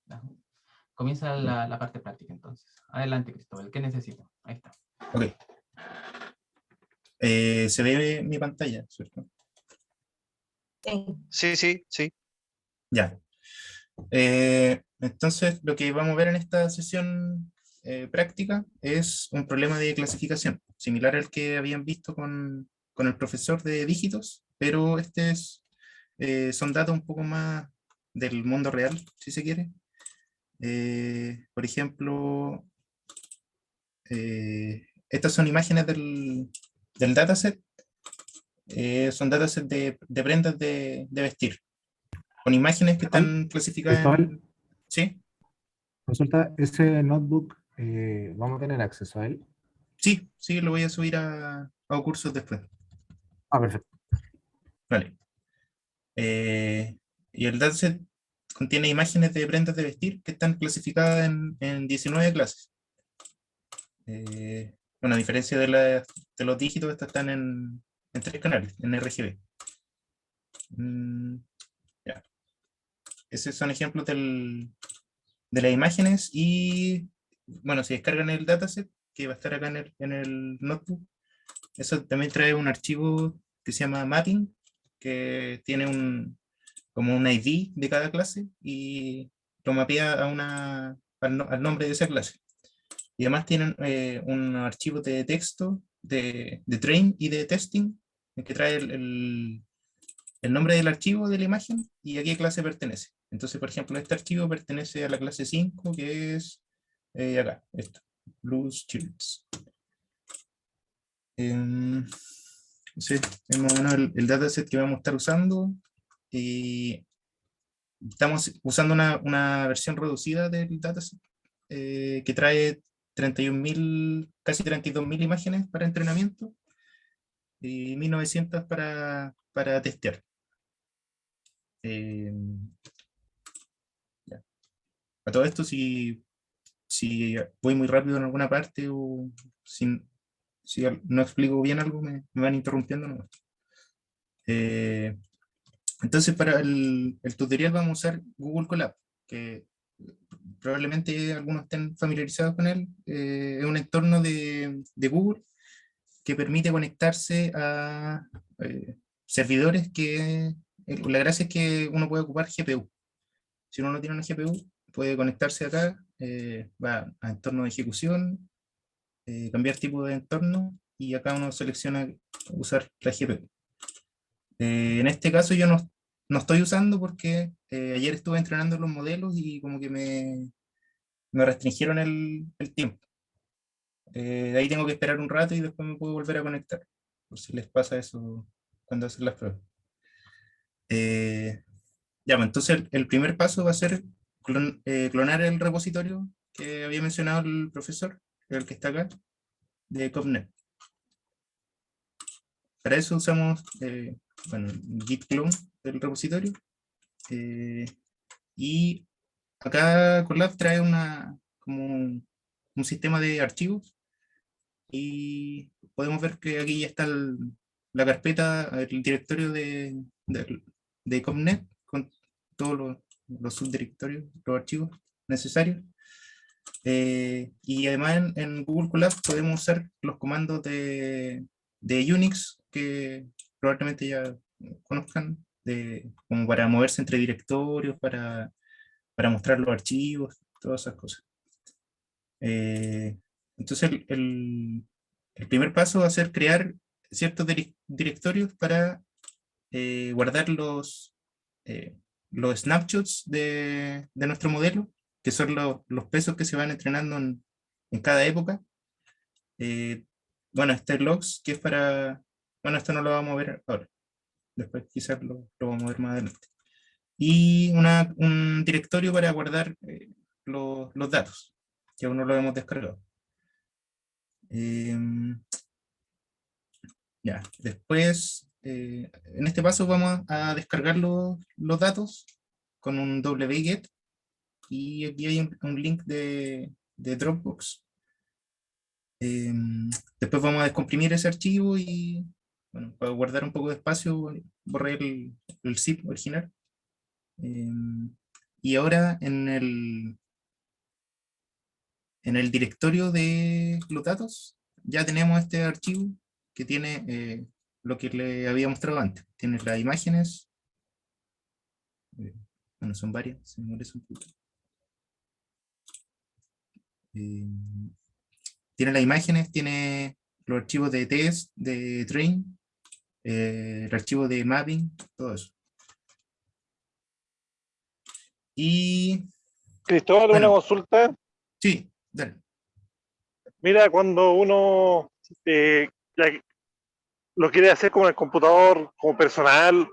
Ya. Comienza la parte práctica entonces. Adelante, Cristóbal, ¿qué necesito? Ahí está. Ok. Se ve mi pantalla, ¿cierto? Sí, sí, sí. Ya. Entonces, lo que vamos a ver en esta sesión práctica es un problema de clasificación, similar al que habían visto con el profesor de dígitos, pero son datos un poco más del mundo real, si se quiere. Por ejemplo, estas son imágenes del dataset. Son datasets de prendas de vestir, con imágenes que están clasificadas Cristóbal, ¿Sí? consulta, ese notebook, ¿vamos a tener acceso a él? Sí, sí, lo voy a subir a cursos después. Ah, perfecto. Vale. Y el dataset contiene imágenes de prendas de vestir que están clasificadas en 19 clases. Bueno, a diferencia de los dígitos, estas están en 3 canales, en RGB. Ya. Esos son ejemplos de las imágenes y, bueno, si descargan el dataset, que va a estar acá en el notebook, eso también trae un archivo que se llama mapping, que tiene como un ID de cada clase y lo mapea al nombre de esa clase. Y además tienen un archivo de texto de train y de testing, que trae el nombre del archivo de la imagen y a qué clase pertenece. Entonces, por ejemplo, este archivo pertenece a la clase 5, que es acá, esto, Blues Shirts. Sí, es más o menos el dataset que vamos a estar usando. Y estamos usando una versión reducida del dataset que trae 31.000, casi 32.000 imágenes para entrenamiento y 1.900 para testear. Ya. A todo esto, si voy muy rápido en alguna parte o si no explico bien algo, me van interrumpiendo, ¿no? Entonces, para el tutorial vamos a usar Google Colab, que probablemente algunos estén familiarizados con él. Es un entorno de Google que permite conectarse a servidores que la gracia es que uno puede ocupar GPU. Si uno no tiene una GPU, puede conectarse acá, va a entorno de ejecución, cambiar tipo de entorno y acá uno selecciona usar la GPU. En este caso yo no estoy usando porque ayer estuve entrenando los modelos y como que me restringieron el tiempo. De ahí tengo que esperar un rato y después me puedo volver a conectar, por si les pasa eso cuando hacen las pruebas. Ya, pues, entonces el primer paso va a ser clonar el repositorio que había mencionado el profesor, el que está acá, de CovNet. Para eso usamos bueno, git clone del repositorio. Y acá Colab trae como un sistema de archivos y podemos ver que aquí ya está la carpeta, el directorio de CovNet con todos los subdirectorios, los archivos necesarios. Y además en Google Colab podemos usar los comandos de Unix que probablemente ya conozcan, como para moverse entre directorios, para mostrar los archivos, todas esas cosas. Entonces el primer paso va a ser crear ciertos directorios para guardar los snapshots de nuestro modelo, que son los pesos que se van entrenando en cada época. Bueno, este logs, que es bueno, esto no lo vamos a ver ahora, después quizás lo vamos a ver más adelante. Y un directorio para guardar los datos, que aún no lo hemos descargado. Ya, después, en este paso vamos a descargar los datos con un wget y aquí hay un link de Dropbox. Después vamos a descomprimir ese archivo y, bueno, para guardar un poco de espacio, borré el zip original. Y ahora en el directorio de los datos ya tenemos este archivo que tiene lo que le había mostrado antes. Tiene las imágenes. Bueno, son varias. Se me molesta un poco. Tiene las imágenes, tiene los archivos de test, de train, el archivo de mapping, todo eso. Y Cristóbal, una bueno, consulta. sí, dale. Mira, cuando uno ya lo quiere hacer como en el computador, como personal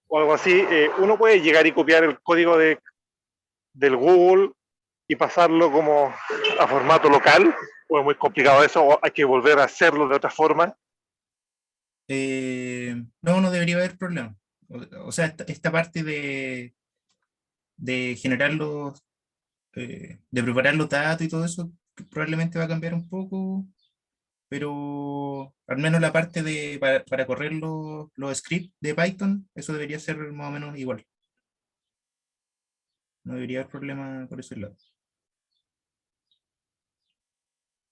o algo así, uno puede llegar y copiar el código del Google y pasarlo como a formato local, o es muy complicado eso, o hay que volver a hacerlo de otra forma. No, no debería haber problema. O sea, esta parte de generar de preparar los datos y todo eso, probablemente va a cambiar un poco, pero al menos la parte para correr los scripts de Python, eso debería ser más o menos igual. No debería haber problema por ese lado.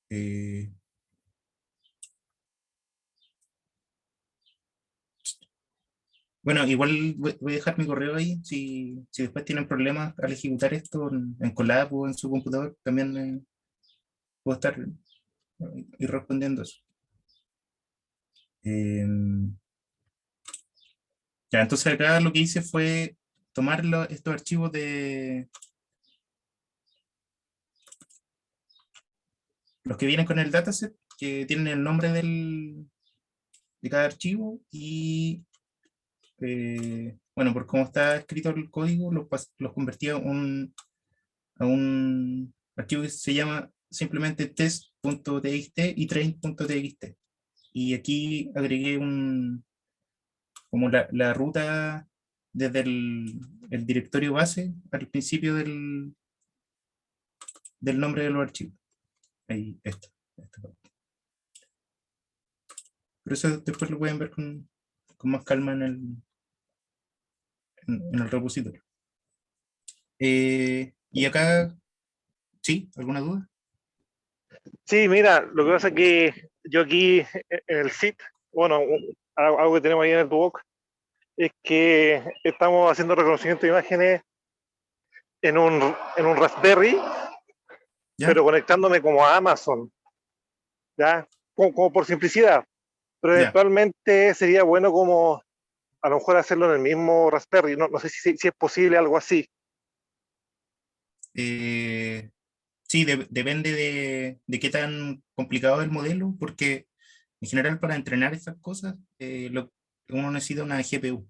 Eh, bueno, igual voy a dejar mi correo ahí. Si después tienen problemas al ejecutar esto en Colab o en su computador, también puedo estar ir respondiendo eso. Ya, entonces acá lo que hice fue tomar estos archivos de los que vienen con el dataset, que tienen el nombre de cada archivo y bueno, por cómo está escrito el código, los convertí a un archivo que se llama simplemente test.txt y train.txt. Y aquí agregué como la ruta desde el directorio base al principio del nombre de los archivos. Ahí, esta parte. Pero eso después lo pueden ver con más calma en el repositorio. Y acá, ¿sí? ¿Alguna duda? Sí, mira, lo que pasa es que yo aquí en el SIT, bueno, algo que tenemos ahí en el Duoc, es que estamos haciendo reconocimiento de imágenes en un Raspberry, ¿Ya? pero conectándome como a Amazon, ¿ya? Como por simplicidad. Pero Ya. eventualmente sería bueno como a lo mejor hacerlo en el mismo Raspberry. No sé si es posible algo así. Sí, depende de qué tan complicado es el modelo, porque en general para entrenar estas cosas uno necesita una GPU.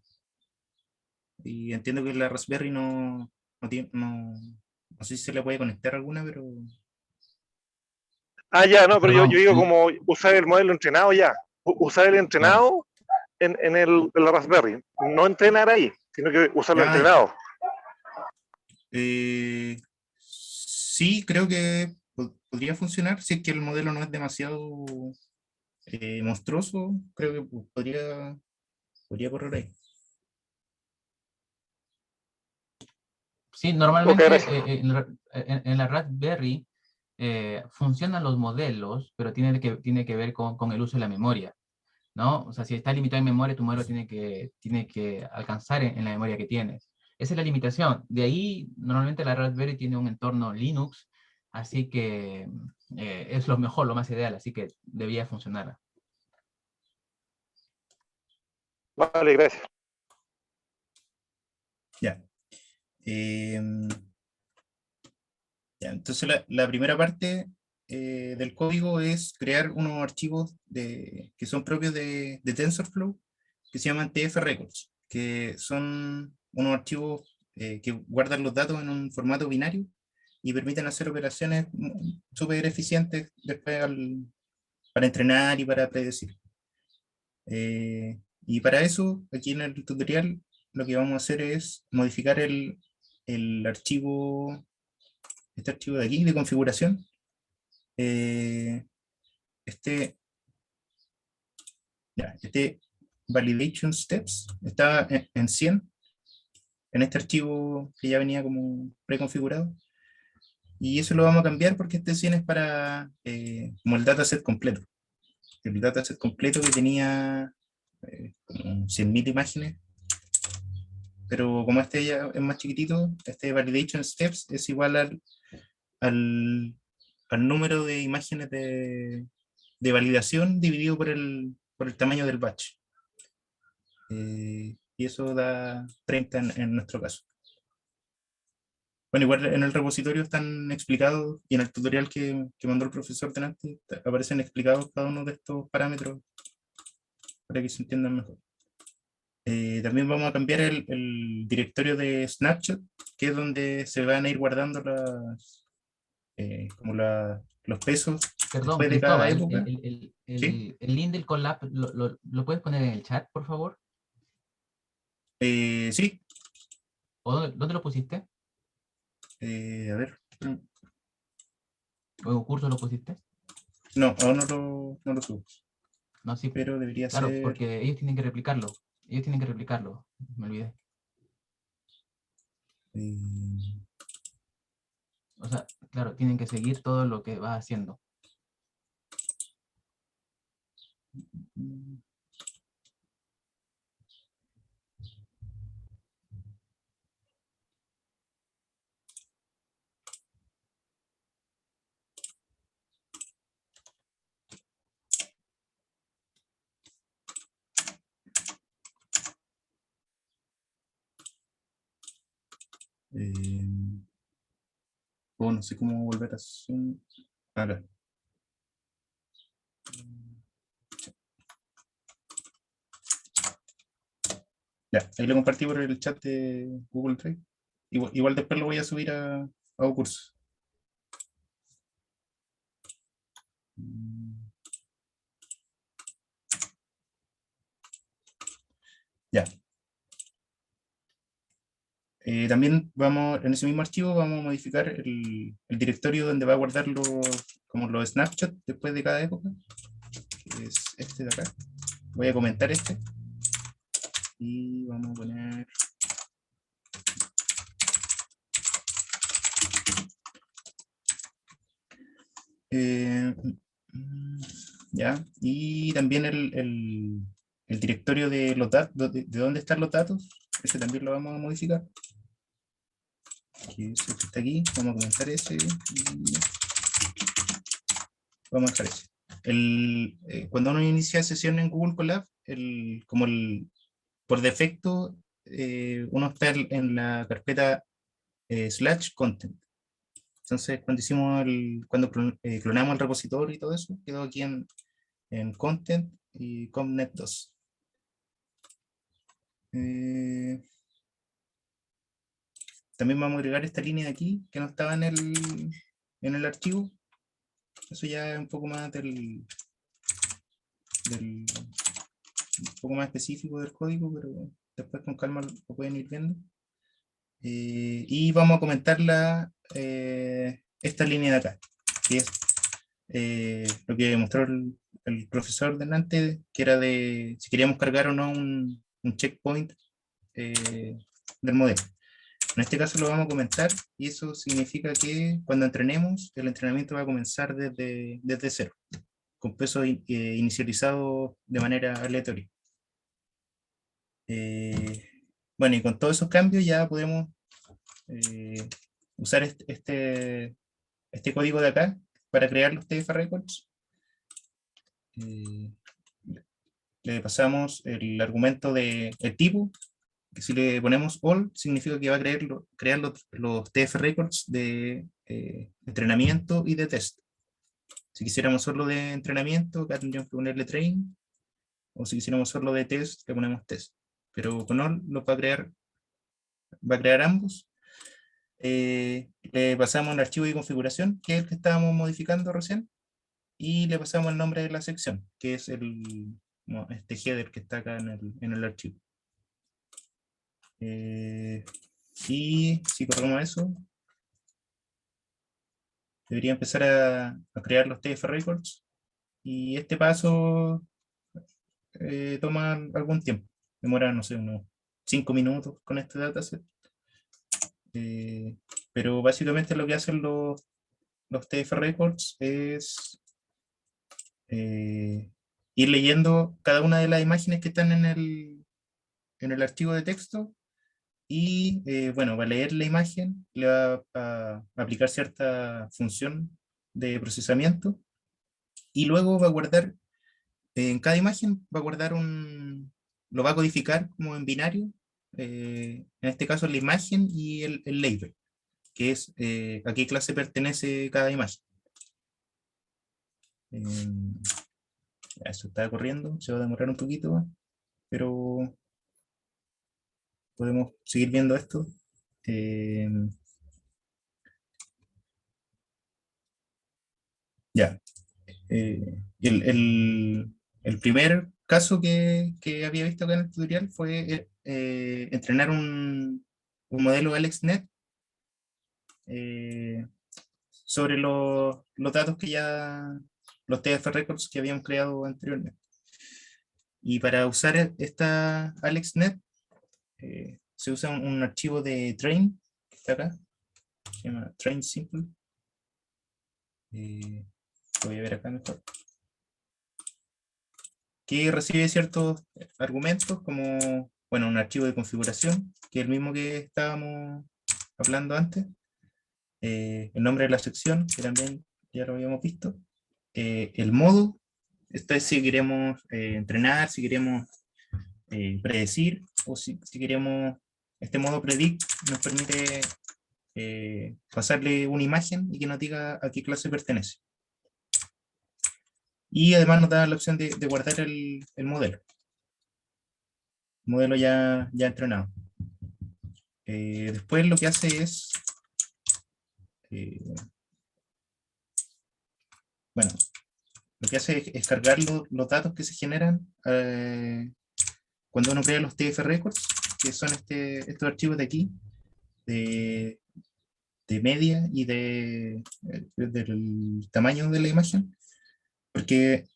Y entiendo que la Raspberry no sé si se le puede conectar alguna, pero Ah, ya, no, pero yo Perdón, digo como usar el modelo entrenado ya. Usar el claro. entrenado en la Raspberry. No entrenar ahí, sino que usarlo Ya, entrenado. sí, creo que podría funcionar si es que el modelo no es demasiado monstruoso. Creo que podría correr ahí. sí, Ok, normalmente gracias. en la Raspberry funcionan los modelos, pero tiene que ver con el uso de la memoria, ¿no? O sea, si está limitado en memoria, tu modelo tiene que alcanzar en la memoria que tienes. Esa es la limitación. De ahí, normalmente la Raspberry tiene un entorno Linux, así que es lo mejor, lo más ideal, así que debía funcionar. Vale, gracias. Ya. Em, ya, entonces la primera parte del código es crear unos archivos que son propios de TensorFlow, que se llaman TF Records, que son unos archivos que guardan los datos en un formato binario y permiten hacer operaciones súper eficientes después para entrenar y para predecir. Y para eso, aquí en el tutorial, lo que vamos a hacer es modificar el archivo, este archivo de aquí, de configuración. Eh, este, este validation steps está en 100, en este archivo que ya venía como preconfigurado. Y eso lo vamos a cambiar porque este 100 es para como el dataset completo. El dataset completo que tenía como 100.000 imágenes, pero como este ya es más chiquitito, este validation steps es igual al, al número de imágenes de validación dividido por el tamaño del batch. Y eso da 30 en nuestro caso. Bueno, igual en el repositorio están explicados, y en el tutorial que mandó el profesor delante, aparecen explicados cada uno de estos parámetros para que se entiendan mejor. También vamos a cambiar el directorio de Snapshot, que es donde se van a ir guardando como los pesos Perdón, después de cada Cristóbal, época. ¿Sí? el link del collab, ¿lo puedes poner en el chat, por favor? Sí. ¿O dónde lo pusiste? A ver. ¿O en un curso lo pusiste? No, aún no lo subo, No, sí, pero debería claro, ser. porque ellos tienen que replicarlo. Ellos tienen que replicarlo, me olvidé. O sea, claro, tienen que seguir todo lo que vas haciendo. No sé cómo volver a Zoom. Acá. Ya, ahí lo compartí por el chat de Google Drive. Igual después lo voy a subir a un curso. Ya. También vamos, en ese mismo archivo vamos a modificar el directorio donde va a guardar como los snapshots después de cada época, que es este de acá. Voy a comentar este. Y vamos a poner... ya, y también el directorio de los datos, de dónde están los datos, ese también lo vamos a modificar. Que es el que está aquí, vamos a comentar ese y vamos a dejar ese. Cuando uno inicia sesión en Google Colab, por defecto, uno está en la carpeta /content. Entonces, cuando clonamos el repositorio y todo eso, quedó aquí en content y comnet 2. También vamos a agregar esta línea de aquí, que no estaba en el archivo. Eso ya es un poco más un poco más específico del código, pero después con calma lo pueden ir viendo. Y vamos a comentar esta línea de acá, que es lo que mostró el profesor delante, que era de si queríamos cargar o no un checkpoint del modelo. En este caso lo vamos a comentar, y eso significa que cuando entrenemos, el entrenamiento va a comenzar desde cero, con peso inicializado de manera aleatoria. Bueno, y con todos esos cambios ya podemos usar este código de acá para crear los TF records. Le pasamos el argumento de el tipo, que si le ponemos all, significa que va a crear los TF records de entrenamiento y de test. Si quisiéramos solo de entrenamiento, acá tendríamos que ponerle train, o si quisiéramos solo de test, le ponemos test. Pero con all lo va a crear ambos. Le pasamos el archivo de configuración, que es el que estábamos modificando recién, y le pasamos el nombre de la sección, que es este header que está acá en el archivo. Y si corremos eso, debería empezar a crear los TF records, y este paso toma algún tiempo, demora, no sé, unos 5 minutos con este dataset. pero básicamente lo que hacen los TF Records es ir leyendo cada una de las imágenes que están en el archivo de texto y, bueno, va a leer la imagen, le va a aplicar cierta función de procesamiento y luego va a guardar, en cada imagen va a guardar lo va a codificar como en binario, en este caso la imagen y el label, que es a qué clase pertenece cada imagen. Eso está corriendo, se va a demorar un poquito, pero podemos seguir viendo esto. Ya. El primer caso que había visto acá en el tutorial fue entrenar un modelo AlexNet sobre los datos que ya, los TF Records que habíamos creado anteriormente. Y para usar esta AlexNet, se usa un archivo de train, que está acá, se llama train simple. Lo voy a ver acá mejor. Que recibe ciertos argumentos como, bueno, un archivo de configuración, que es el mismo que estábamos hablando antes. El nombre de la sección, que también ya lo habíamos visto. El modo, esto es si queremos entrenar, si queremos predecir, o si queremos, este modo predict nos permite pasarle una imagen y que nos diga a qué clase pertenece. Y además nos da la opción de guardar el modelo. Modelo ya entrenado. Después lo que hace es, bueno, lo que hace es cargar los datos que se generan cuando uno crea los TF Records, que son estos archivos de aquí, de media y del tamaño de la imagen, porque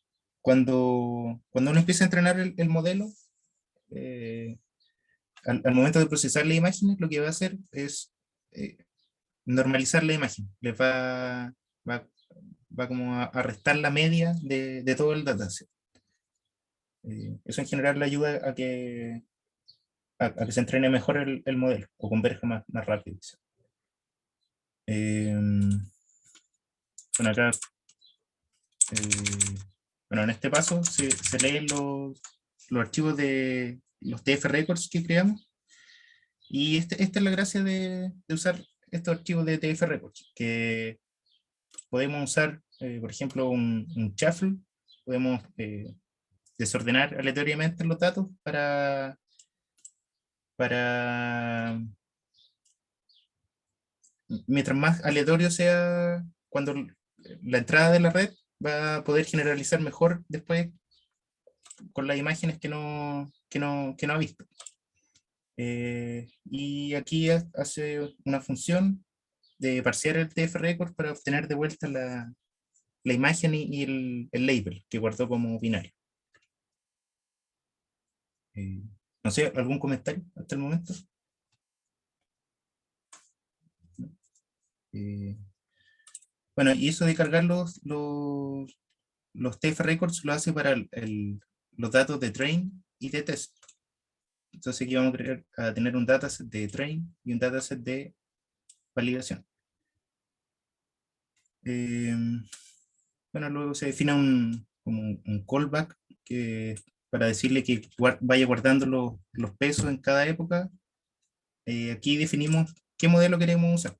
cuando uno empieza a entrenar el modelo, al momento de procesar las imágenes, lo que va a hacer es normalizar la imagen, le va como a restar la media de todo el dataset. Eso en general le ayuda a que se entrene mejor el modelo, o converja más rápido. Bueno, acá, bueno, en este paso se leen los archivos de los TF Records que creamos, y esta es la gracia de usar estos archivos de TF Records, que podemos usar, por ejemplo, un shuffle, podemos desordenar aleatoriamente los datos para mientras más aleatorio sea, cuando la entrada de la red va a poder generalizar mejor después con las imágenes que no ha visto. Y aquí hace una función de parsear el TF Record para obtener de vuelta la imagen y el label que guardó como binario. No sé, ¿algún comentario hasta el momento? Bueno, y eso de cargar los TF Records lo hace para los datos de train y de test. Entonces aquí vamos a tener un dataset de train y un dataset de validación. Bueno, luego se define como un callback para decirle que vaya guardando los pesos en cada época. Aquí definimos qué modelo queremos usar.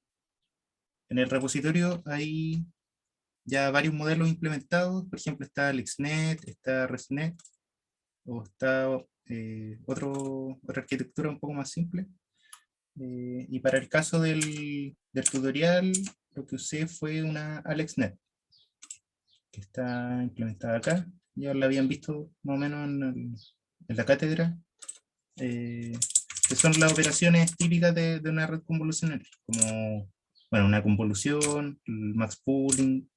En el repositorio hay ya varios modelos implementados. Por ejemplo, está AlexNet, está ResNet, o está otra arquitectura un poco más simple. Y para el caso del tutorial, lo que usé fue una AlexNet, que está implementada acá. Ya la habían visto más o menos en la cátedra, que son las operaciones típicas de una red convolucional, como, bueno, una convolución, el max pooling,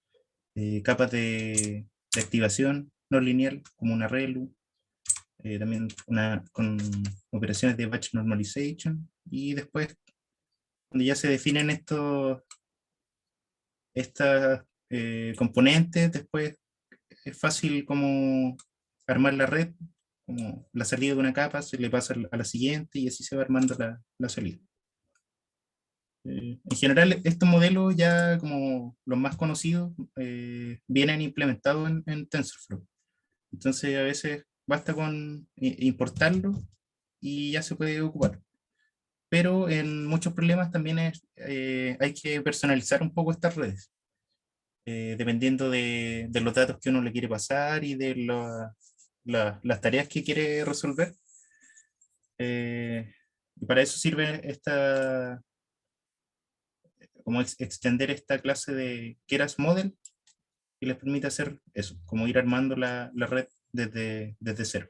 capas de activación no lineal, como una ReLU, también con operaciones de batch normalization, y después donde ya se definen estas componentes, después es fácil como armar la red, como la salida de una capa se le pasa a la siguiente y así se va armando la salida. En general, estos modelos ya como los más conocidos vienen implementados en TensorFlow. Entonces a veces basta con importarlo y ya se puede ocupar. Pero en muchos problemas también hay que personalizar un poco estas redes, dependiendo de los datos que uno le quiere pasar y de las tareas que quiere resolver. Y para eso sirve como extender esta clase de Keras Model, que les permite hacer eso, como ir armando la red desde cero.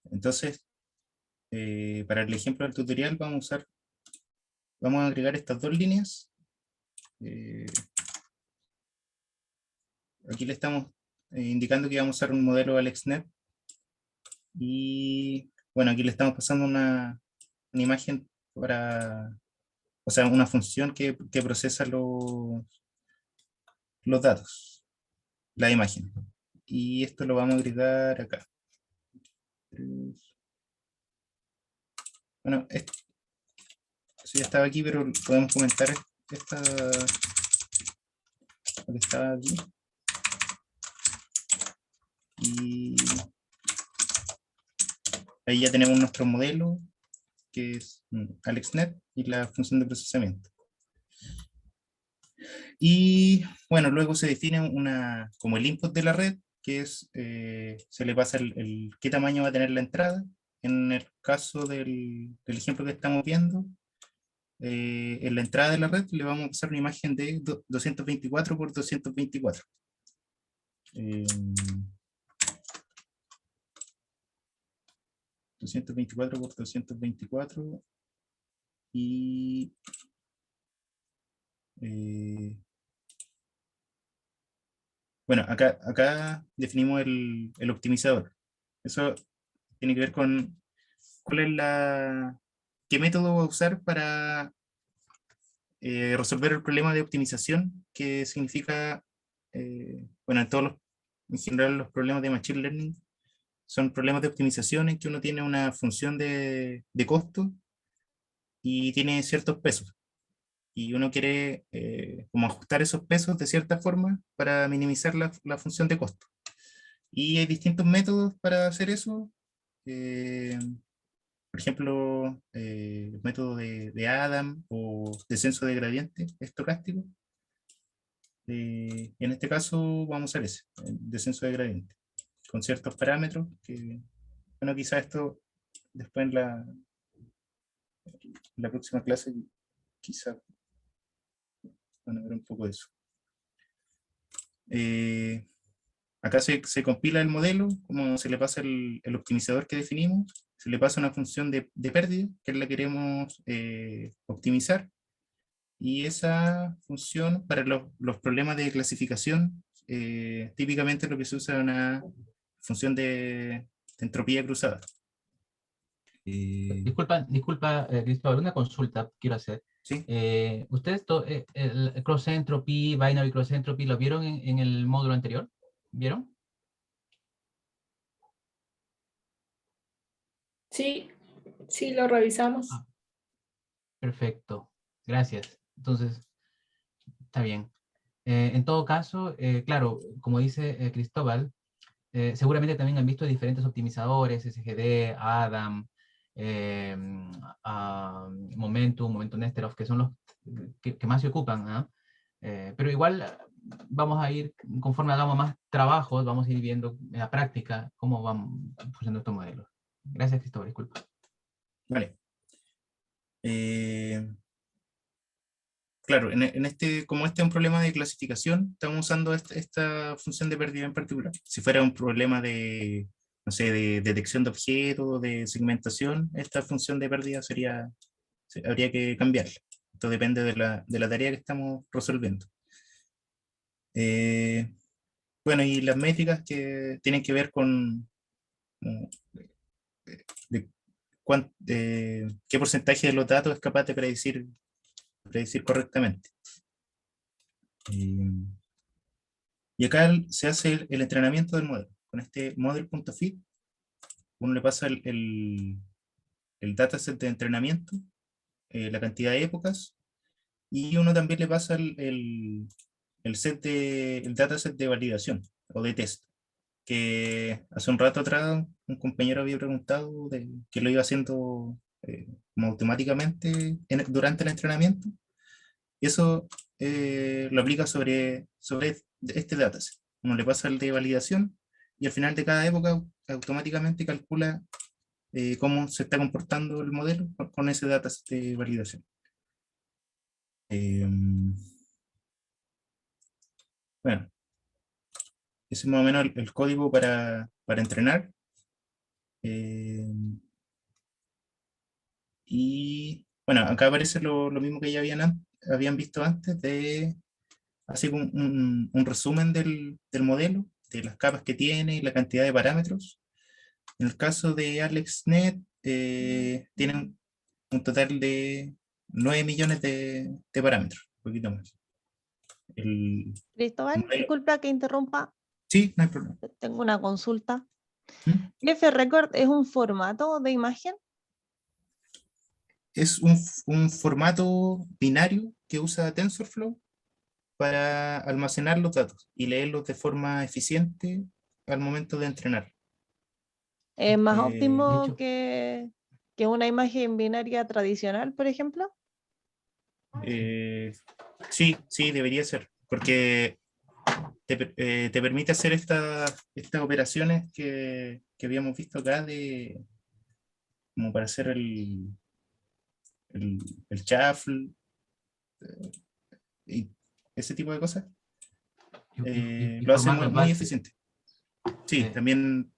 Entonces, para el ejemplo del tutorial vamos a agregar estas dos líneas. Aquí le estamos indicando que vamos a usar un modelo AlexNet. Y bueno, aquí le estamos pasando una imagen o sea, una función que procesa los datos, la imagen. Y esto lo vamos a agregar acá. Bueno, esto ya estaba aquí, pero podemos comentar lo que estaba aquí. Y ahí ya tenemos nuestro modelo, que es AlexNet, y la función de procesamiento. Y bueno, luego se define como el input de la red, que es, se le pasa qué tamaño va a tener la entrada. En el caso del ejemplo que estamos viendo, en la entrada de la red le vamos a pasar una imagen de 224 por 224. 224 por 224 y bueno, acá definimos el optimizador. Eso tiene que ver con qué método voy a usar para resolver el problema de optimización, que significa, bueno, en general los problemas de Machine Learning son problemas de optimización en que uno tiene una función de costo y tiene ciertos pesos. Y uno quiere como ajustar esos pesos de cierta forma para minimizar la función de costo. Y hay distintos métodos para hacer eso. Por ejemplo, el método de Adam o descenso de gradiente estocástico. Y en este caso vamos a usar ese, el descenso de gradiente, con ciertos parámetros que, bueno, quizá esto después en la próxima clase, quizá van a ver un poco de eso. Acá se compila el modelo, como se le pasa el optimizador que definimos, se le pasa una función de pérdida, que es la que queremos optimizar, y esa función para los problemas de clasificación, típicamente lo que se usa es una función de entropía cruzada. Disculpa, Cristóbal, una consulta quiero hacer. ¿Sí? ¿Ustedes el cross entropy, binary cross entropy, lo vieron en el módulo anterior? ¿Vieron? Sí, sí, lo revisamos. Ah, perfecto, gracias. Entonces, está bien. En todo caso, claro, como dice Cristóbal, seguramente también han visto diferentes optimizadores, SGD, Adam, Momentum Nesterov, que son los que más se ocupan, ¿ah? Pero igual vamos a ir, conforme hagamos más trabajos, vamos a ir viendo en la práctica cómo van funcionando estos modelos. Gracias, Cristóbal, disculpa. Vale. Claro, como este es un problema de clasificación, estamos usando esta función de pérdida en particular. Si fuera un problema de, no sé, de detección de objetos, de segmentación, esta función de pérdida habría que cambiarla. Esto depende de la tarea que estamos resolviendo. Bueno, y las métricas que tienen que ver con como, de qué porcentaje de los datos es capaz de predecir correctamente. Y acá se hace el entrenamiento del modelo. Con este model.fit, uno le pasa el dataset de entrenamiento, la cantidad de épocas, y uno también le pasa el dataset de validación o de test, que hace un rato atrás un compañero había preguntado que lo iba haciendo como automáticamente durante el entrenamiento, y eso lo aplica sobre este dataset. Uno le pasa el de validación y al final de cada época automáticamente calcula cómo se está comportando el modelo con ese dataset de validación. Bueno, ese es más o menos el código para entrenar. Y bueno, acá aparece lo mismo que ya habían visto antes, así como un resumen del modelo, de las capas que tiene y la cantidad de parámetros. En el caso de AlexNet, tienen un total de 9 millones de parámetros, un poquito más. Cristóbal, modelo- disculpa que interrumpa, Sí, no hay problema. tengo una consulta. ¿Mm? F-Record es un formato de imagen. Es un formato binario que usa TensorFlow para almacenar los datos y leerlos de forma eficiente al momento de entrenar. ¿Es más de óptimo hecho- que una imagen binaria tradicional, por ejemplo? Sí, debería ser, porque te permite hacer estas operaciones que habíamos visto acá, como para hacer el shuffle y ese tipo de cosas. y Lo hace formar muy, los muy batches. eficiente. Sí, Sí. también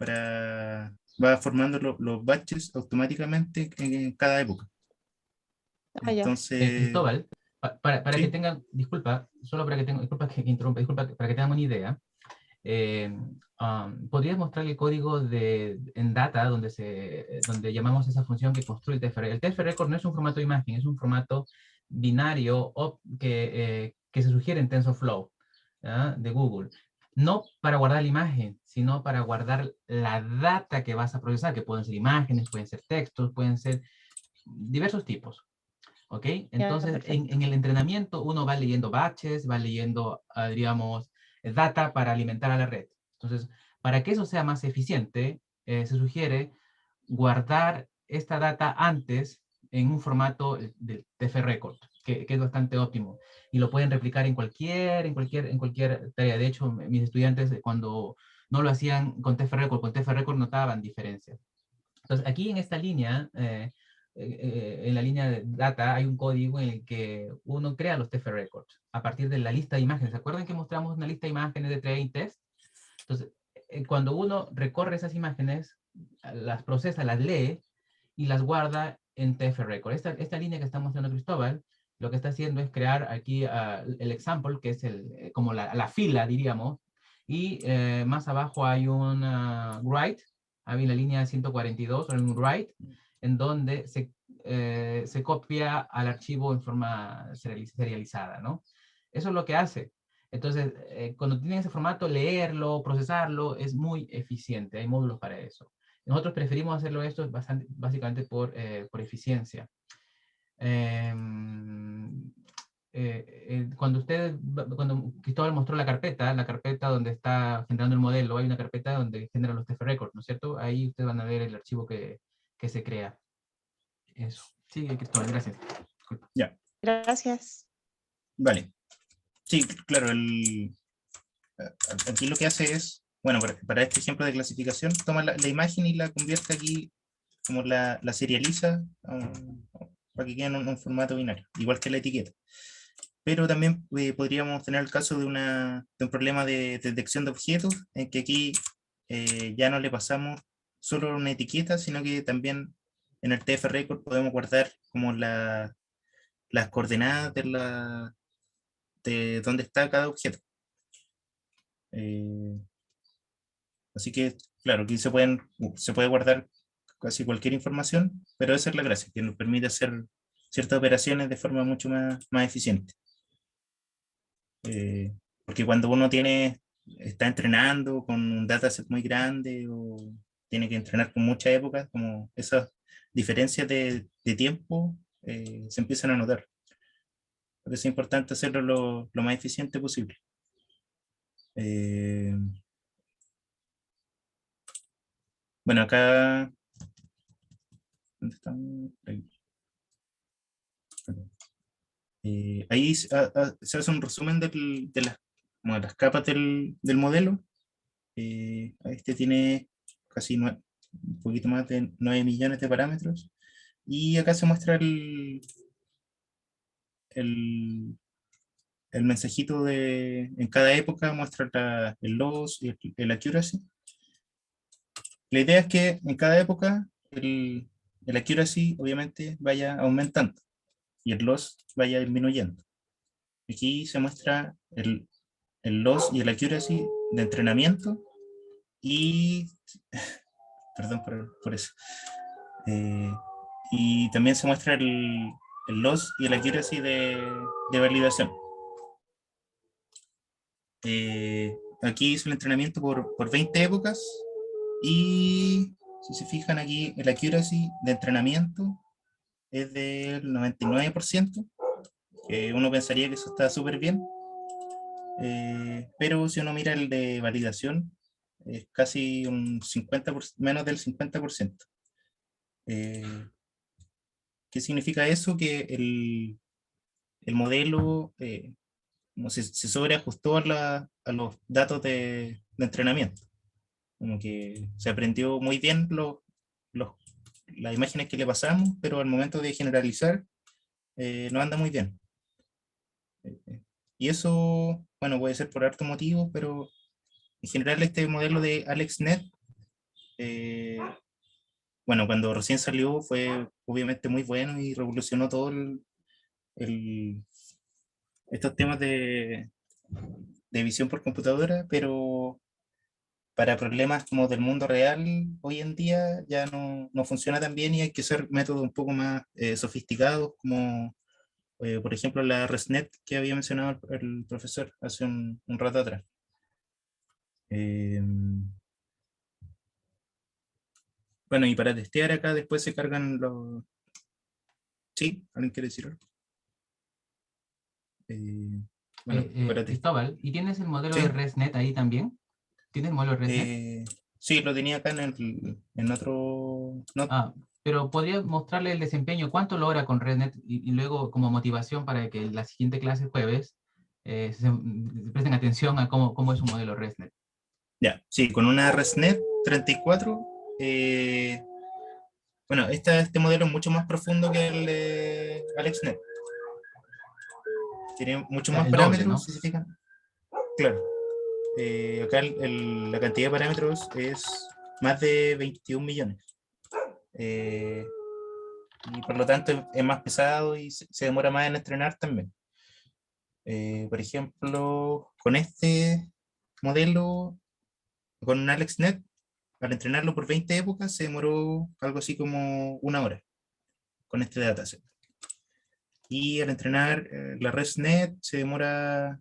va formando los batches automáticamente en cada época. Ah, ya. Entonces, Cristóbal, para que sí, tengan, disculpa, solo para que tengan, disculpa que interrumpa, disculpa, para que tengan una idea, ¿podrías mostrar el código en data donde llamamos esa función que construye el TF-Record? El TF-Record no es un formato de imagen, es un formato binario que se sugiere en TensorFlow, ¿ya? De Google. No para guardar la imagen, sino para guardar la data que vas a procesar, que pueden ser imágenes, pueden ser textos, pueden ser diversos tipos. ¿Ok? Entonces, perfecto. en el entrenamiento uno va leyendo batches, va leyendo, digamos, data para alimentar a la red. Entonces, para que eso sea más eficiente, se sugiere guardar esta data antes en un formato de TF-Record, que es bastante óptimo. Y lo pueden replicar en cualquier tarea. De hecho, mis estudiantes cuando no lo hacían con TF-Record notaban diferencias. Entonces, aquí en esta línea, en la línea de data, hay un código en el que uno crea los TF-Records a partir de la lista de imágenes. ¿Se acuerdan que mostramos una lista de imágenes de training test? Entonces, cuando uno recorre esas imágenes, las procesa, las lee y las guarda en TF-Record. Esta línea que está mostrando Cristóbal, lo que está haciendo es crear aquí el example, que es como la fila, diríamos, y más abajo hay un write, hay la línea 142, o un write, en donde se copia al archivo en forma serializada, ¿no? Eso es lo que hace. Entonces, cuando tienen ese formato, leerlo, procesarlo, es muy eficiente. Hay módulos para eso. Nosotros preferimos hacerlo esto básicamente por eficiencia. Cuando Cristóbal mostró la carpeta donde está generando el modelo, hay una carpeta donde genera los TF-Records, ¿no es cierto? Ahí ustedes van a ver el archivo que se crea. Eso. Sí, Cristóbal, gracias. ya, Gracias. vale. Sí, claro, aquí lo que hace es, bueno, para este ejemplo de clasificación, toma la imagen y la convierte aquí, como la serializa para que quede en un formato binario, igual que la etiqueta. Pero también podríamos tener el caso de un problema de detección de objetos, en que aquí ya no le pasamos solo una etiqueta, sino que también en el TF-Record podemos guardar como las coordenadas de dónde está cada objeto. Así que claro, aquí se puede guardar casi cualquier información, pero esa es la gracia, que nos permite hacer ciertas operaciones de forma mucho más eficiente. Porque cuando uno está entrenando con un dataset muy grande o tiene que entrenar con muchas épocas, como esas diferencias de tiempo se empiezan a notar. Por eso es importante hacerlo lo más eficiente posible. Bueno, acá... ¿dónde estamos? Ahí. Ahí se hace un resumen como de las capas del modelo. Este tiene casi un poquito más de 9 millones de parámetros. Y acá se muestra el, el mensajito en cada época, muestra el loss y el accuracy. La idea es que en cada época el accuracy obviamente vaya aumentando y el loss vaya disminuyendo. Aquí se muestra el loss y el accuracy de entrenamiento y perdón por eso. Y también se muestra el loss y el accuracy de validación. Aquí hice el entrenamiento por 20 épocas y si se fijan aquí el accuracy de entrenamiento es del 99%, que uno pensaría que eso está súper bien, pero si uno mira el de validación es casi un 50%, menos del 50%. ¿Qué significa eso? Que el modelo se sobreajustó a los datos de entrenamiento. Como que se aprendió muy bien las imágenes que le pasamos, pero al momento de generalizar no anda muy bien. Y eso, bueno, puede ser por harto motivo, pero en general este modelo de AlexNet, bueno, cuando recién salió fue obviamente muy bueno y revolucionó todo estos temas de visión por computadora, pero para problemas como del mundo real hoy en día ya no funciona tan bien y hay que usar métodos un poco más sofisticados, como por ejemplo la ResNet que había mencionado el profesor hace un rato atrás. Bueno, y para testear acá después se cargan los... ¿Sí? ¿Alguien quiere decir algo? Bueno, para Cristóbal, ¿y tienes el modelo ¿Sí? de ResNet ahí también? ¿Tienes el modelo de ResNet? Sí, lo tenía acá en otro... No, pero podría mostrarle el desempeño, cuánto logra con ResNet y luego como motivación para que la siguiente clase jueves se presten atención a cómo es un modelo ResNet. Ya, sí, con una ResNet 34, bueno, este modelo es mucho más profundo que el de AlexNet. Tiene muchos más El parámetros, doble, ¿no? si se fijan. Claro. Acá la cantidad de parámetros es más de 21 millones. Y por lo tanto es más pesado y se demora más en entrenar también. Por ejemplo, con este modelo, con un AlexNet, al entrenarlo por 20 épocas, se demoró algo así como 1 hora con este dataset. Y al entrenar la ResNet se demora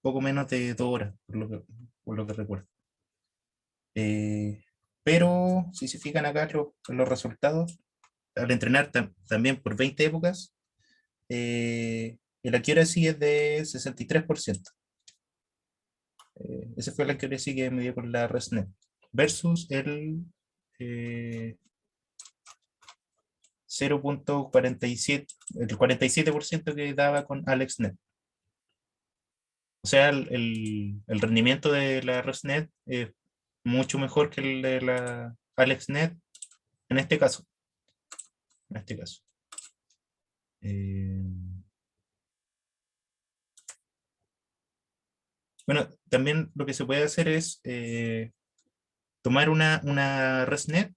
poco menos de 2 horas, por lo que recuerdo. Pero si se fijan acá los resultados, al entrenar también por 20 épocas, el accuracy es de 63%. Ese fue el accuracy que me dio con la ResNet, versus el 0.47, el 47% que daba con AlexNet. O sea, el rendimiento de la ResNet es mucho mejor que el de la AlexNet en este caso. Bueno, también lo que se puede hacer es tomar una ResNet,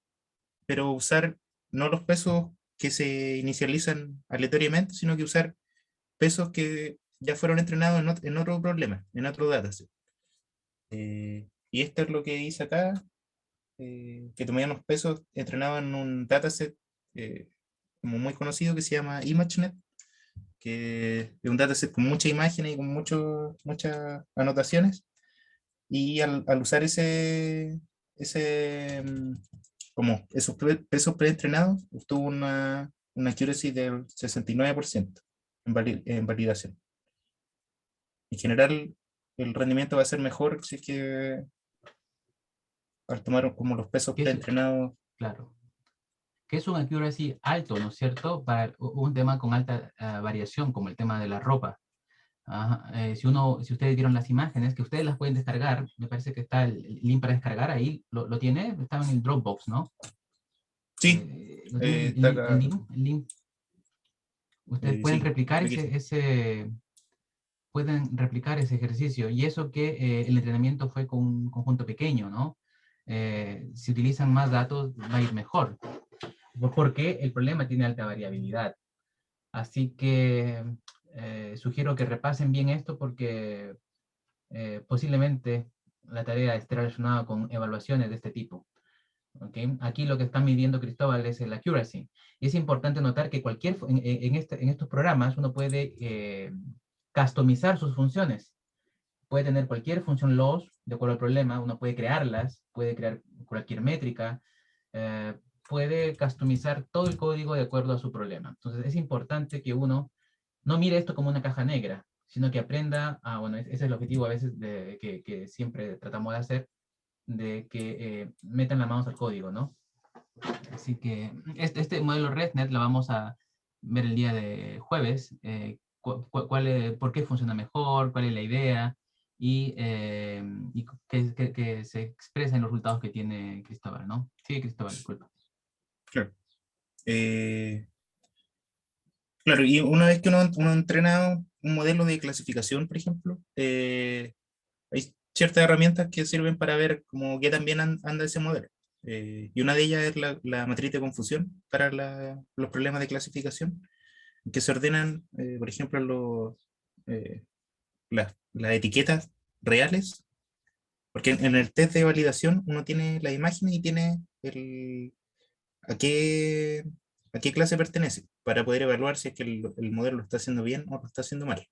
pero usar no los pesos que se inicializan aleatoriamente, sino que usar pesos que ya fueron entrenados en otro problema, en otro dataset. Y esto es lo que hice acá. que tomaban los pesos, entrenaban un dataset como muy conocido que se llama ImageNet, que es un dataset con muchas imágenes y con muchas anotaciones. Y al usar como esos pesos preentrenados, obtuvo una accuracy del 69% en validación. En general, el rendimiento va a ser mejor si es que al tomar como los pesos Que es, preentrenados. claro, que es un accuracy alto, ¿no es cierto? Para un tema con alta variación, como el tema de la ropa. Ajá, si ustedes vieron las imágenes, que ustedes las pueden descargar, me parece que está el link para descargar ahí, ¿lo tiene? Estaba en el Dropbox, ¿no? Sí, ¿Lo tiene está acá. el link? Ustedes pueden Sí, replicar aquí está. pueden replicar ese ejercicio, y eso que el entrenamiento fue con un conjunto pequeño, ¿no? Si utilizan más datos, va a ir mejor, porque el problema tiene alta variabilidad. Así que sugiero que repasen bien esto porque posiblemente la tarea esté relacionada con evaluaciones de este tipo. ¿Okay? Aquí lo que está midiendo Cristóbal es el accuracy. Y es importante notar que en estos programas uno puede customizar sus funciones. Puede tener cualquier función loss de acuerdo al problema, uno puede crearlas, puede crear cualquier métrica, puede customizar todo el código de acuerdo a su problema. Entonces es importante que uno no mire esto como una caja negra, sino que aprenda bueno, ese es el objetivo a veces que siempre tratamos de hacer, de que metan las manos al código, ¿no? Así que este modelo ResNet lo vamos a ver el día de jueves, por qué funciona mejor, cuál es la idea, y que se expresa en los resultados que tiene Cristóbal, ¿no? Sí, Cristóbal, disculpa. Claro. Eh, claro, y una vez que uno ha entrenado un modelo de clasificación, por ejemplo, hay ciertas herramientas que sirven para ver cómo qué tan bien anda ese modelo. Y una de ellas es la matriz de confusión para los problemas de clasificación, que se ordenan, por ejemplo, eh, las etiquetas reales, porque en el test de validación uno tiene las imágenes y tiene a qué, a qué clase pertenece, para poder evaluar si es que el modelo lo está haciendo bien o lo está haciendo mal.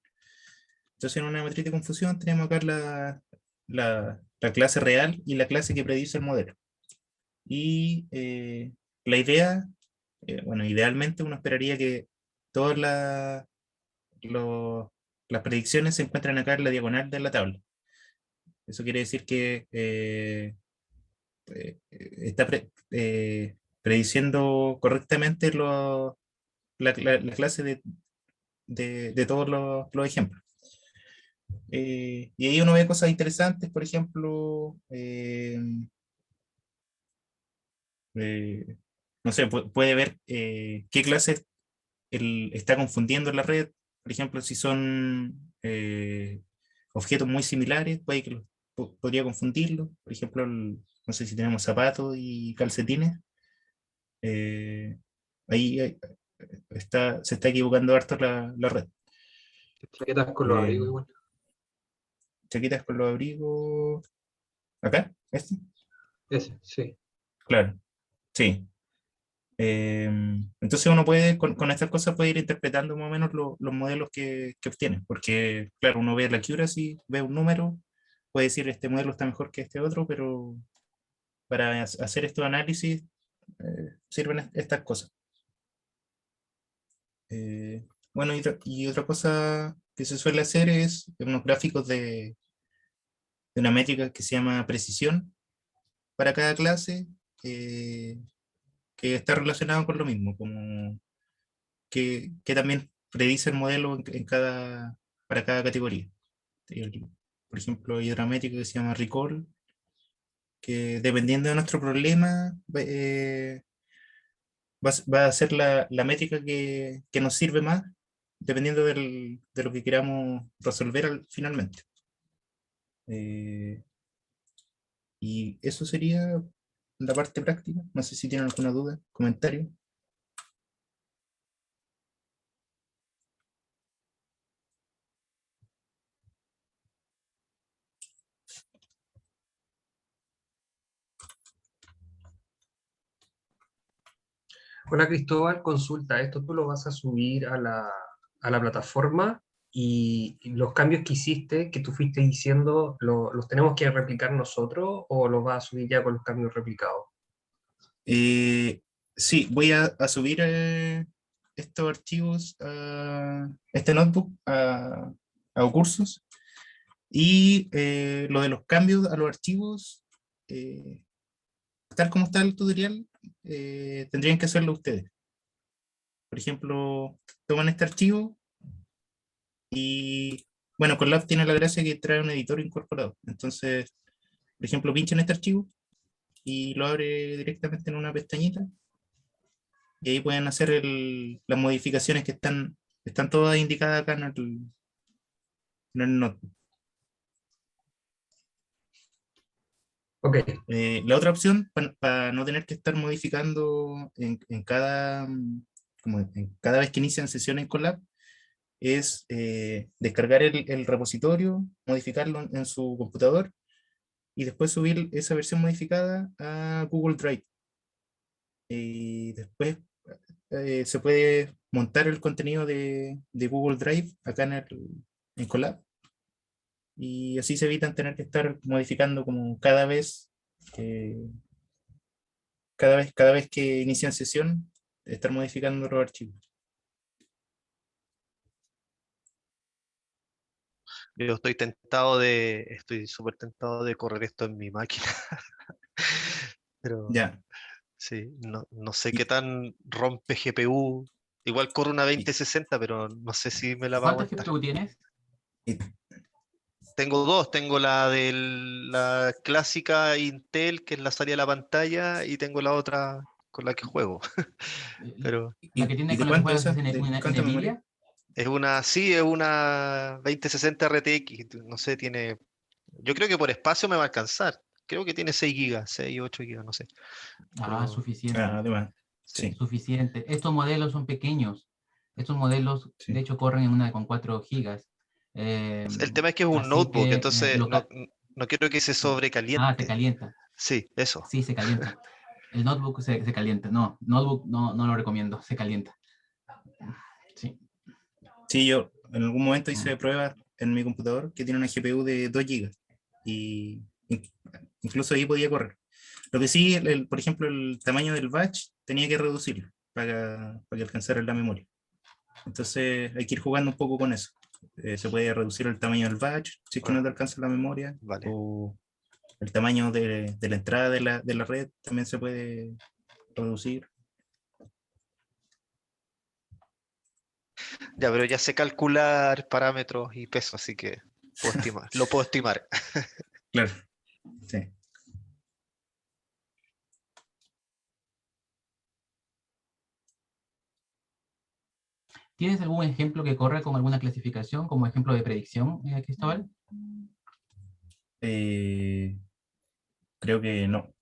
Entonces, en una matriz de confusión tenemos acá la clase real y la clase que predice el modelo. Y la idea, bueno, idealmente uno esperaría que todas las predicciones se encuentran acá en la diagonal de la tabla. Eso quiere decir que está prediciendo correctamente la clase de todos los ejemplos. Y ahí uno ve cosas interesantes, por ejemplo, no sé, puede ver qué clase está confundiendo en la red. Por ejemplo, si son objetos muy similares, podría confundirlo. Por ejemplo, no sé si tenemos zapatos y calcetines. eh, ahí se está equivocando harto la red. Chaquetas con los Eh, abrigos igual. chaquetas con los abrigos. ¿Acá? ¿Este? Ese, sí. Claro, sí. Entonces uno puede, con estas cosas puede ir interpretando más o menos los modelos que obtiene, porque claro, uno ve la accuracy, ve un número, puede decir este modelo está mejor que este otro, pero para hacer estos análisis sirven estas cosas. Bueno, y otra cosa que se suele hacer es unos gráficos de una métrica que se llama precisión para cada clase, que está relacionado con lo mismo, como que también predice el modelo para cada categoría. Por ejemplo, hay otra métrica que se llama recall, que dependiendo de nuestro problema, va a ser la métrica que nos sirve más, dependiendo de lo que queramos resolver finalmente. Y eso sería la parte práctica. No sé si tienen alguna duda, comentario. Hola Cristóbal, consulta, esto tú lo vas a subir a la plataforma y los cambios que hiciste, que tú fuiste diciendo, ¿los tenemos que replicar nosotros o los vas a subir ya con los cambios replicados? Sí, voy a subir estos archivos, este notebook a cursos, y lo de los cambios a los archivos, eh, tal como está el tutorial, tendrían que hacerlo ustedes. Por ejemplo, toman este archivo y, bueno, Colab tiene la gracia que trae un editor incorporado. Entonces, por ejemplo, pinchen este archivo y lo abre directamente en una pestañita, y ahí pueden hacer las modificaciones que están todas indicadas acá en el notebook. Ok, La otra opción, para no tener que estar modificando como en cada vez que inician sesión en Colab, es descargar el repositorio, modificarlo en su computador y después subir esa versión modificada a Google Drive. Y después se puede montar el contenido de Google Drive acá en Colab, y así se evitan tener que estar modificando como cada vez que inician sesión, estar modificando los archivos. Yo estoy súper tentado de correr esto en mi máquina. Pero Ya. sí, no sé Y, qué tan rompe GPU. Igual corre una y- 2060, pero no sé si me la va a ¿Cuántas aguantar. GPU tienes? y- Tengo dos, tengo la de la clásica Intel, que es la salida de la pantalla, y tengo la otra con la que juego. Pero ¿La que y tiene de con la que cuánto juegas es esa? ¿De en cuánta memoria? Nvidia? sí, es una 2060 RTX, no sé, yo creo que por espacio me va a alcanzar. Creo que tiene 6 gigas, 6, 8 gigas, no sé. Ah, Pero suficiente, Además, sí. sí, suficiente. Estos modelos son pequeños. Estos modelos, de sí. hecho, corren en una con 4 gigas. El tema es que es un Así notebook, que entonces no quiero que se te sobrecaliente. calienta. Sí, eso. Sí, se calienta. El notebook se calienta. No, notebook no lo recomiendo, se calienta. Sí. Sí, yo en algún momento Mm. hice pruebas en mi computador que tiene una GPU de 2 gigas, y incluso ahí podía correr. Lo que sí, por ejemplo, el tamaño del batch tenía que reducirlo para que alcanzara la memoria. Entonces hay que ir jugando un poco con eso. Se puede reducir el tamaño del batch si es que no Bueno, te alcanza la memoria, vale. o el tamaño de la entrada de la red también se puede reducir. Ya, pero ya sé calcular parámetros y peso, así que lo puedo estimar. Claro, sí. ¿Tienes algún ejemplo que corre con alguna clasificación como ejemplo de predicción, Cristóbal? Eh, Creo que no.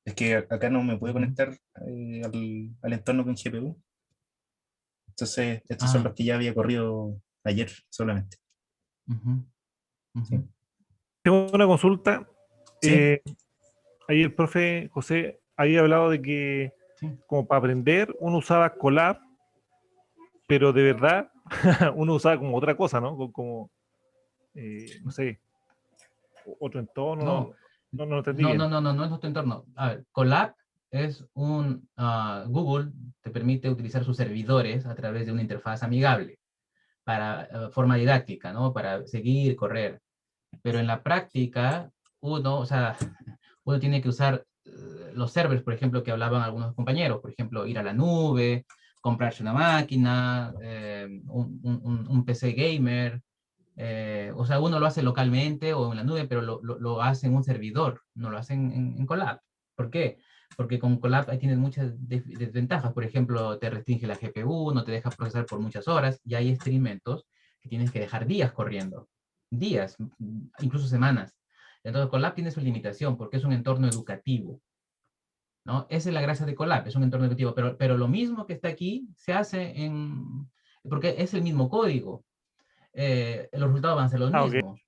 Es que acá no me puedo Ujú. conectar al entorno con GPU. Entonces, estos son Ah, los que ya había corrido ayer solamente. ujú, Sí. ujú. Tengo una consulta. Sí. Ahí el profe José había hablado de que Sí. como para aprender uno usaba Colab, pero de verdad uno usaba como otra cosa, ¿no? Como, no sé, otro entorno, No, no entendí bien. no es nuestro entorno. A ver, Colab es Google te permite utilizar sus servidores a través de una interfaz amigable para forma didáctica, ¿no? Para seguir, correr. Pero en la práctica, o sea, uno tiene que usar los servers, por ejemplo, que hablaban algunos compañeros, por ejemplo, ir a la nube, comprarse una máquina, un PC gamer, o sea, uno lo hace localmente o en la nube, pero lo hace en un servidor, no lo hace en Colab. ¿Por qué? Porque con Colab ahí tienes muchas desventajas. Por ejemplo, te restringe la GPU, no te deja procesar por muchas horas, y hay experimentos que tienes que dejar días corriendo. Días, incluso semanas. Entonces, Colab tiene su limitación porque es un entorno educativo, ¿no? Esa es la gracia de Colab, es un entorno educativo, pero lo mismo que está aquí se hace porque es el mismo código. Los resultados van a ser los Ah, ok. mismos.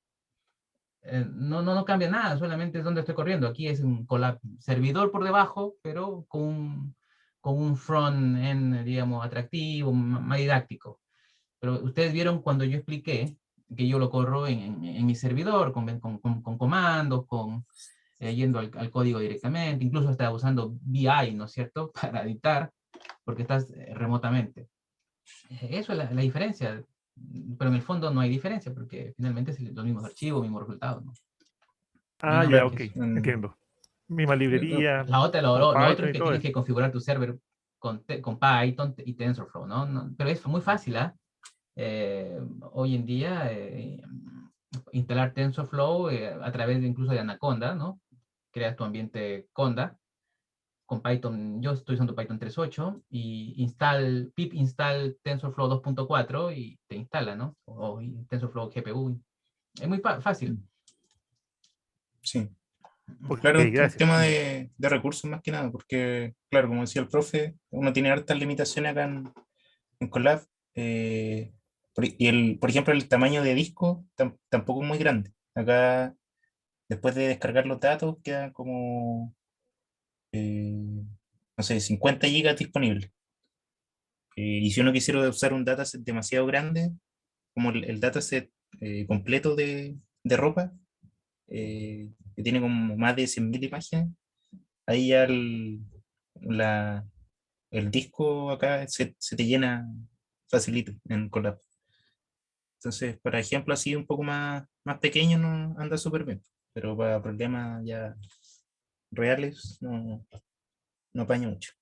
No cambia nada, solamente es donde estoy corriendo. Aquí es un Colab servidor por debajo, pero con un front-end, digamos, atractivo, más didáctico. Pero ustedes vieron cuando yo expliqué que yo lo corro en mi servidor, con comandos, yendo al código directamente, incluso estaba usando VI, ¿no es cierto?, para editar, porque estás remotamente. Eso es la diferencia, pero en el fondo no hay diferencia, porque finalmente es los mismos archivos, mismos resultados, ¿no? Ah, Menos ya, que ok, eso. entiendo. Misma librería, La otra, con lo otro Python es y que todo tienes eso. que configurar tu server con Python y TensorFlow, ¿no? Pero es muy fácil, ¿ah? Hoy en día, instalar TensorFlow a través de incluso de Anaconda, ¿no? Creas tu ambiente Conda con Python. Yo estoy usando Python 3.8 y pip install TensorFlow 2.4 y te instala, ¿no? O TensorFlow GPU. Es muy fácil. Sí. Ok, Claro, un gracias. tema de recursos más que nada, porque, claro, como decía el profe, uno tiene hartas limitaciones acá en Colab, por ejemplo, el tamaño de disco tampoco es muy grande. Acá, después de descargar los datos, quedan como, no sé, 50 gigas disponibles. Y si uno quisiera usar un dataset demasiado grande, como el dataset completo de ropa, que tiene como más de 100.000 imágenes, ahí ya la, el disco acá se te llena facilito en Colab. Entonces, para ejemplo, así un poco más pequeño no anda súper bien, pero para problemas ya reales no apaña mucho.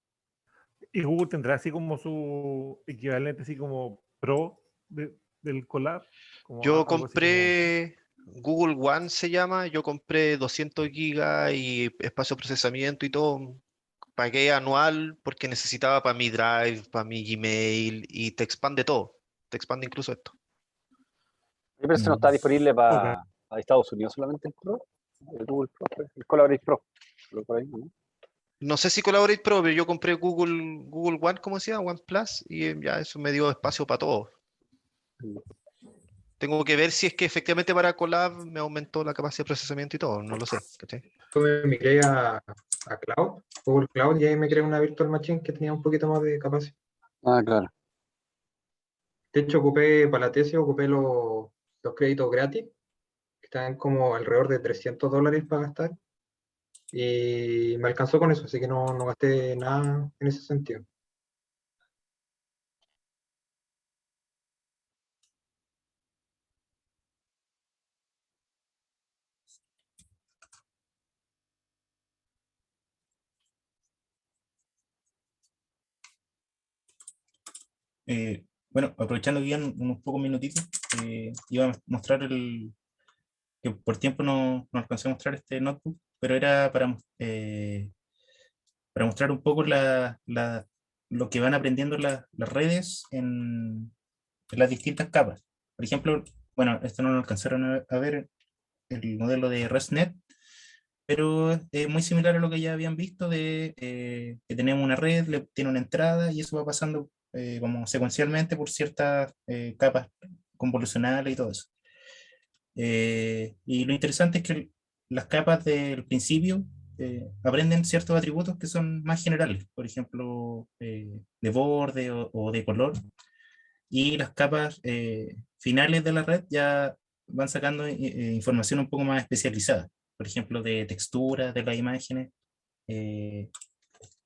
¿Y Google tendrá así como su equivalente, así como Pro del Colab? Como Yo algo así como... compré Google One se llama, yo compré 200 gigas y espacio de procesamiento y todo. Pagué anual porque necesitaba para mi Drive, para mi Gmail y te expande todo. Te expande incluso esto. Pero ese no está disponible Ok. para Estados Unidos solamente el Pro, el Google Pro, el Collaborate Pro. Por ahí, ¿no? No sé si Collaborate Pro, pero yo compré Google One, ¿cómo se llama? One Plus, y ya eso me dio espacio para todo. Tengo que ver si es que efectivamente para Collab me aumentó la capacidad de procesamiento y todo, no lo sé. ¿Cachai? Después me migré a Cloud, Google Cloud, y ahí me creé una virtual machine que tenía un poquito más de capacidad. Ah, claro. De hecho, para la tesis, ocupé los créditos gratis, que estaban como alrededor de $300 para gastar, y me alcanzó con eso, así que no gasté nada en ese sentido. Bueno, aprovechando bien unos pocos minutitos, iba a mostrar que por tiempo no alcancé a mostrar este notebook, pero era para mostrar un poco lo que van aprendiendo las redes en las distintas capas. Por ejemplo, bueno, esto no lo alcanzaron a ver, el modelo de ResNet, pero es muy similar a lo que ya habían visto que tenemos una red, tiene una entrada y eso va pasando como secuencialmente por ciertas capas convolucionales y todo eso. Y lo interesante es que las capas del principio aprenden ciertos atributos que son más generales, por ejemplo, de borde o de color, y las capas finales de la red ya van sacando información un poco más especializada, por ejemplo, de textura de las imágenes, y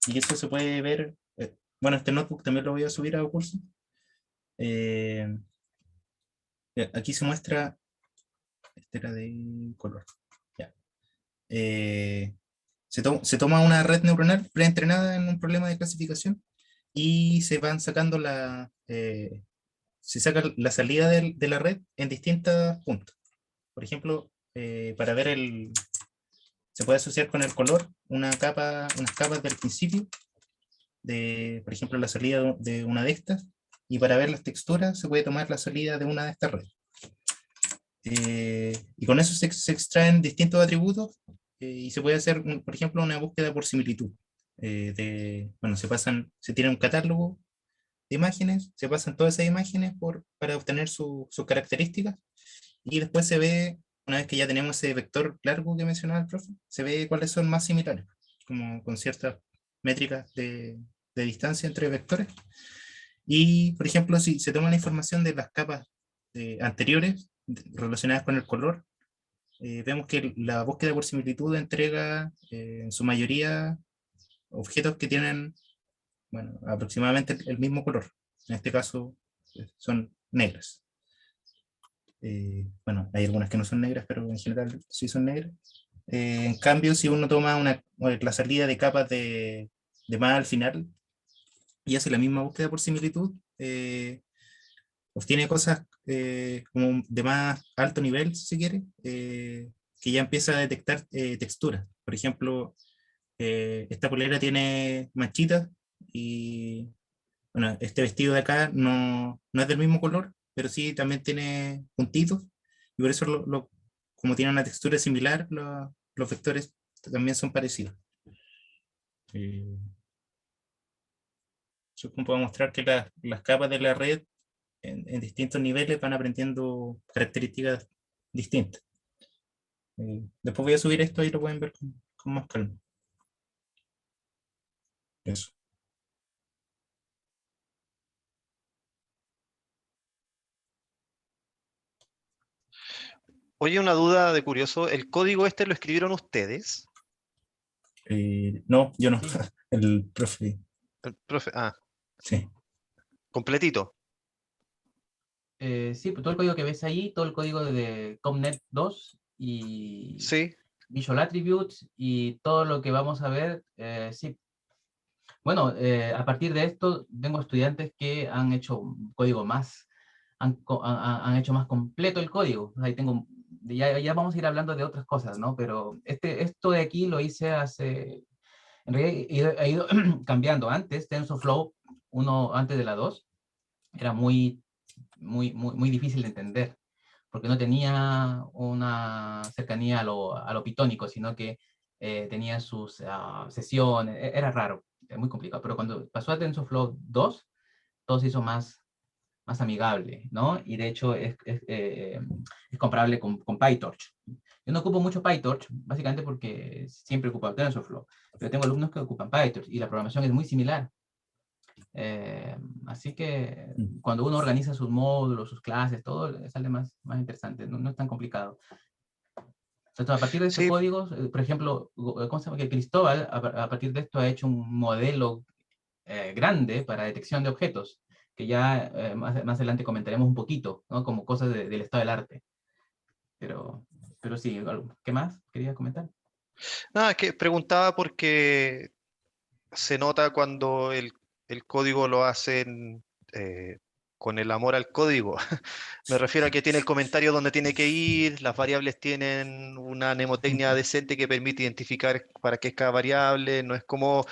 eso se puede ver, bueno, este notebook también lo voy a subir a curso. Aquí se muestra, este era de color. Ya. Se toma una red neuronal preentrenada en un problema de clasificación y se van sacando se saca la salida de la red en distintos puntos. Por ejemplo, para ver se puede asociar con el color unas capas del principio, por ejemplo, la salida de una de estas, y para ver las texturas se puede tomar la salida de una de estas redes. Y con eso se extraen distintos atributos y se puede hacer, por ejemplo, una búsqueda por similitud. Bueno, se tiene un catálogo de imágenes, se pasan todas esas imágenes para obtener sus características y después se ve, una vez que ya tenemos ese vector largo que mencionaba el profe, se ve cuáles son más similares, como con ciertas métricas de distancia entre vectores. Y, por ejemplo, si se toma la información de las capas anteriores relacionadas con el color, vemos que la búsqueda por similitud entrega en su mayoría objetos que tienen, bueno, aproximadamente el mismo color. En este caso son negras. Bueno, hay algunas que no son negras, pero en general sí son negras. En cambio, si uno toma la salida de capas de más al final y hace la misma búsqueda por similitud, obtiene cosas como de más alto nivel, si se quiere, que ya empieza a detectar texturas. Por ejemplo, esta polera tiene manchitas y bueno, este vestido de acá no es del mismo color, pero sí también tiene puntitos y por eso como tiene una textura similar, los vectores también son parecidos. Yo como puedo mostrar que las capas de la red en distintos niveles van aprendiendo características distintas. Después voy a subir esto y lo pueden ver con más calma. Eso. Oye, una duda de curioso, ¿el código este lo escribieron ustedes? No, yo no. Sí. El profe. El profe, Sí. completito. Sí, pues todo el código que ves ahí, todo el código de ComNet 2 y Sí. Visual Attributes y todo lo que vamos a ver, sí. Bueno, a partir de esto, tengo estudiantes que han hecho un código más, han hecho más completo el código. Ahí tengo, ya vamos a ir hablando de otras cosas, ¿no? Pero esto de aquí lo hice hace, en realidad he ido cambiando. Antes, TensorFlow 1 antes de la 2, era muy difícil de entender, porque no tenía una cercanía a lo pitónico, sino que tenía sus sesiones, era raro, muy complicado, pero cuando pasó a TensorFlow 2, todo se hizo más amigable, ¿no? Y de hecho es comparable con PyTorch. Yo no ocupo mucho PyTorch, básicamente porque siempre he ocupado TensorFlow, pero tengo alumnos que ocupan PyTorch y la programación es muy similar. Así que cuando uno organiza sus módulos, sus clases, todo sale más interesante, no es tan complicado. Entonces, a partir de estos Sí, códigos, por ejemplo, ¿cómo se llama? Que Cristóbal, a partir de esto ha hecho un modelo grande para detección de objetos, que ya más adelante comentaremos un poquito, ¿no? Como cosas del estado del arte. Pero sí, ¿qué más quería comentar? nada, es que preguntaba porque se nota cuando el código lo hacen con el amor al código. Me refiero a que tiene el comentario donde tiene que ir, las variables tienen una mnemotecnia decente que permite identificar para qué es cada variable, no es como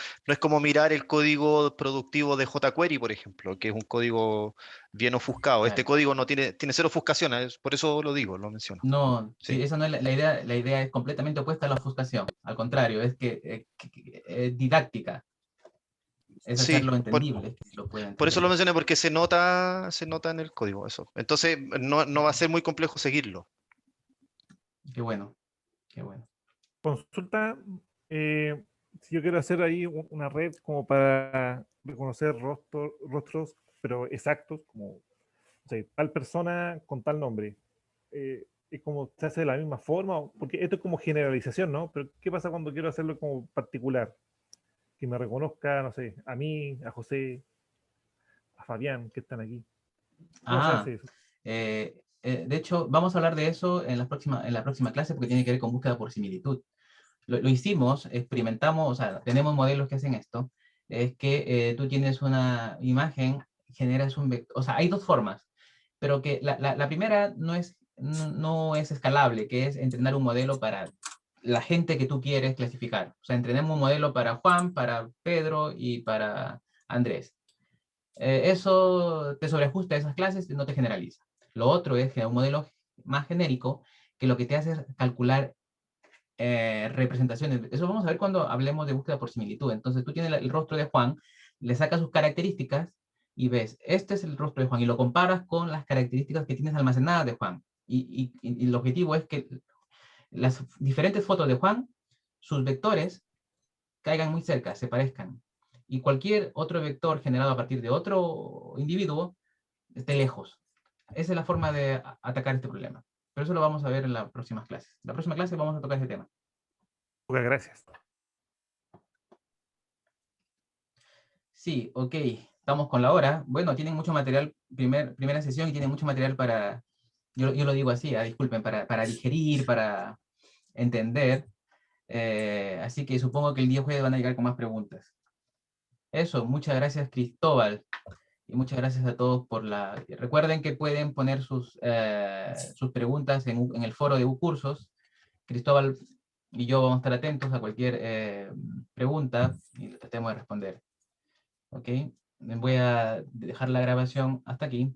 mirar el código productivo de jQuery, por ejemplo, que es un código bien ofuscado. Este Claro. código no tiene cero ofuscación, por eso lo digo, lo menciono. No, sí, Sí. esa no es la idea. La idea es completamente opuesta a la ofuscación. Al contrario, es que es didáctica. Es Sí, hacerlo entendible, que lo pueda por eso entender. lo mencioné, porque se nota en el código eso. Entonces, no va a ser muy complejo seguirlo. Qué bueno, qué bueno. Consulta, si yo quiero hacer ahí una red como para reconocer rostros, pero exactos, como no sé, tal persona con tal nombre. ¿Es como se hace de la misma forma? Porque esto es como generalización, ¿no? Pero ¿qué pasa cuando quiero hacerlo como particular? Que me reconozca, no sé, a mí, a José, a Fabián, que están aquí. ¿Cómo se Ah, hace eso? de hecho, vamos a hablar de eso en la próxima clase porque tiene que ver con búsqueda por similitud. Lo hicimos, experimentamos, o sea, tenemos modelos que hacen esto, es que tú tienes una imagen, generas un vector, o sea, hay dos formas, pero que la primera no es escalable, que es entrenar un modelo para la gente que tú quieres clasificar. O sea, entrenemos un modelo para Juan, para Pedro y para Andrés. Eso te sobreajusta a esas clases y no te generaliza. Lo otro es que un modelo más genérico que lo que te hace es calcular representaciones. Eso vamos a ver cuando hablemos de búsqueda por similitud. Entonces tú tienes el rostro de Juan, le sacas sus características y ves, este es el rostro de Juan y lo comparas con las características que tienes almacenadas de Juan. Y el objetivo es que las diferentes fotos de Juan, sus vectores, caigan muy cerca, se parezcan. y cualquier otro vector generado a partir de otro individuo esté lejos. Esa es la forma de atacar este problema. Pero eso lo vamos a ver en las próximas clases. En la próxima clase vamos a tocar ese tema. Muchas gracias. Sí, ok. Estamos con la hora. Bueno, tienen mucho material, primera sesión, y tienen mucho material para, yo lo digo así, disculpen, para digerir, para entender. Así que supongo que el día jueves van a llegar con más preguntas. Eso, muchas gracias, Cristóbal. Y muchas gracias a todos por la... Recuerden que pueden poner sus preguntas en el foro de Ucursos. Cristóbal y yo vamos a estar atentos a cualquier pregunta y tratemos de responder. ¿Ok? Voy a dejar la grabación hasta aquí.